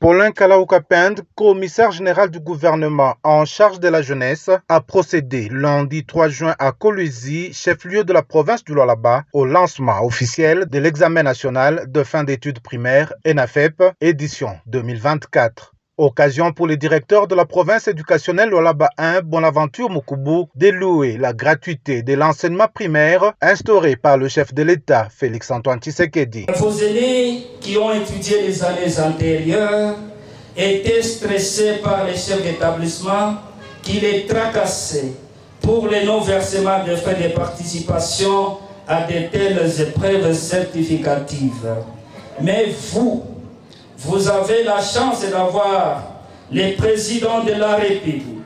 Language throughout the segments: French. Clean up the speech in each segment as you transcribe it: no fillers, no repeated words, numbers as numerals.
Paulin Kalaoukapend, commissaire général du gouvernement en charge de la jeunesse, a procédé lundi 3 juin à Kolwezi, chef-lieu de la province du Lualaba, au lancement officiel de l'examen national de fin d'études primaires ENAFEP, édition 2024. Occasion pour le directeur de la province éducationnelle Lualaba 1, Bonaventure Mukubu, de louer la gratuité de l'enseignement primaire instaurée par le chef de l'État, Félix-Antoine Tshisekedi. Vos aînés qui ont étudié les années antérieures étaient stressés par les chefs d'établissement qui les tracassaient pour les non-versements de frais de participation à de telles épreuves certificatives. Mais vous avez la chance d'avoir le président de la République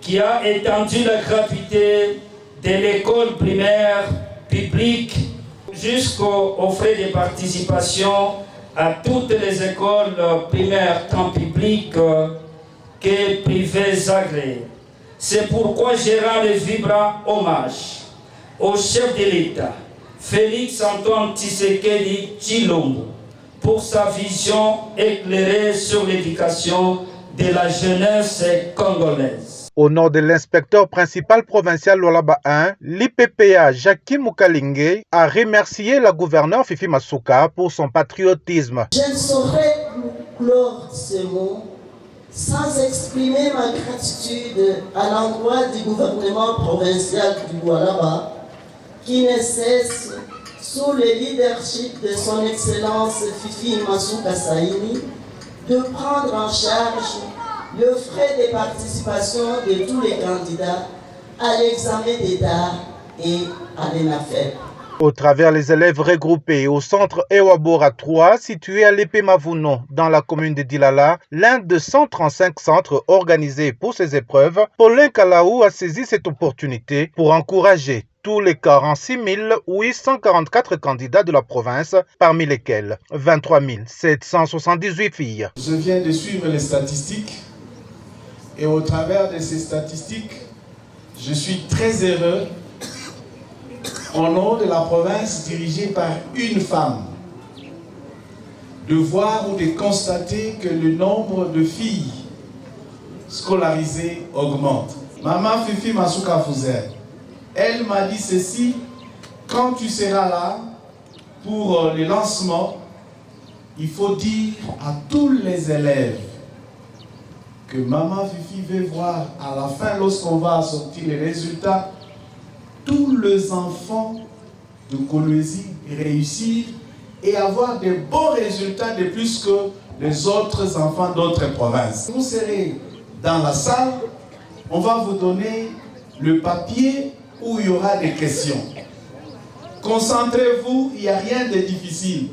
qui a étendu la gratuité de l'école primaire publique jusqu'aux frais de participation à toutes les écoles primaires tant publiques que privées agréées. C'est pourquoi je rends le vibrant hommage au chef de l'État, Félix-Antoine Tshisekedi Tshilombo, pour sa vision éclairée sur l'éducation de la jeunesse congolaise. Au nom de l'inspecteur principal provincial Lualaba 1, l'IPPA Jackie Mukalinge a remercié la gouverneure Fifi Masuka pour son patriotisme. Je ne saurais clore ce mot sans exprimer ma gratitude à l'endroit du gouvernement provincial du Lualaba qui ne cesse, sous le leadership de son Excellence Fifi Masuka Saini, de prendre en charge le frais de participation de tous les candidats à l'examen d'État et à l'ENAFEP. Au travers les élèves regroupés au centre Ewabora 3, situé à l'Épée Mavuno, dans la commune de Dilala, l'un de 135 centres organisés pour ces épreuves, Paulin Kalaou a saisi cette opportunité pour encourager tous les 46 844 candidats de la province, parmi lesquels 23 778 filles. Je viens de suivre les statistiques et au travers de ces statistiques, je suis très heureux au nom de la province dirigée par une femme de voir ou de constater que le nombre de filles scolarisées augmente. Maman Fifi Masuka Fouzer, elle m'a dit ceci: quand tu seras là pour le lancement, il faut dire à tous les élèves que Maman Fifi veut voir à la fin, lorsqu'on va sortir les résultats, tous les enfants de Kolwezi réussir et avoir de bons résultats de plus que les autres enfants d'autres provinces. Vous serez dans la salle, on va vous donner le papier où il y aura des questions. Concentrez-vous, il n'y a rien de difficile.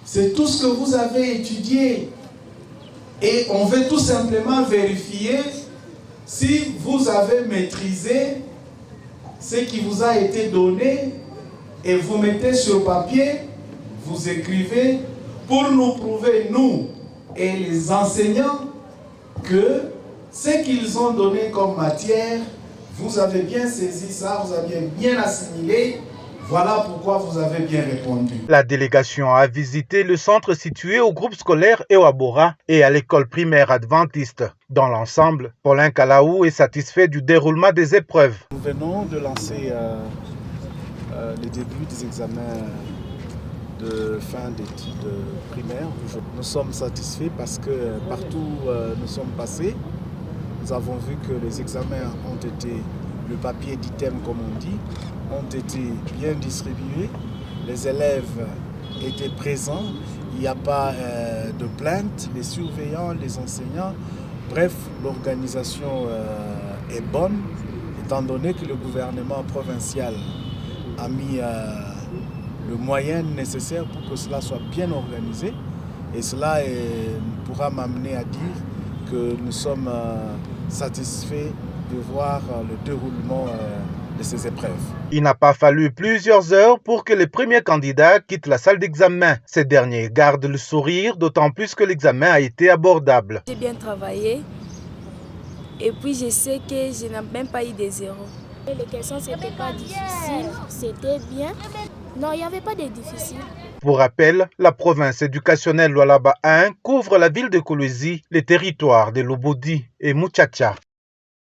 C'est tout ce que vous avez étudié. Et on veut tout simplement vérifier si vous avez maîtrisé ce qui vous a été donné et vous mettez sur papier, vous écrivez pour nous prouver, nous et les enseignants, que ce qu'ils ont donné comme matière, vous avez bien saisi ça, vous avez bien assimilé. Voilà pourquoi vous avez bien répondu. La délégation a visité le centre situé au groupe scolaire Ewabora et à l'école primaire adventiste. Dans l'ensemble, Paulin Kalaou est satisfait du déroulement des épreuves. Nous venons de lancer le début des examens de fin d'études primaires. Nous sommes satisfaits parce que partout où nous sommes passés, nous avons vu que les examens ont été, le papier d'item comme on dit, ont été bien distribués, les élèves étaient présents, il n'y a pas de plainte, les surveillants, les enseignants, bref, l'organisation est bonne, étant donné que le gouvernement provincial a mis le moyen nécessaire pour que cela soit bien organisé, et cela pourra m'amener à dire que nous sommes satisfaits de voir le déroulement de ces épreuves. Il n'a pas fallu plusieurs heures pour que les premiers candidats quittent la salle d'examen. Ces derniers gardent le sourire, d'autant plus que l'examen a été abordable. J'ai bien travaillé et puis je sais que je n'ai même pas eu des zéros. Les questions, c'était pas difficile, c'était bien. Non, il n'y avait pas de difficile. Pour rappel, la province éducationnelle Lualaba 1 couvre la ville de Kolwezi, les territoires de Lobodi et Muchacha.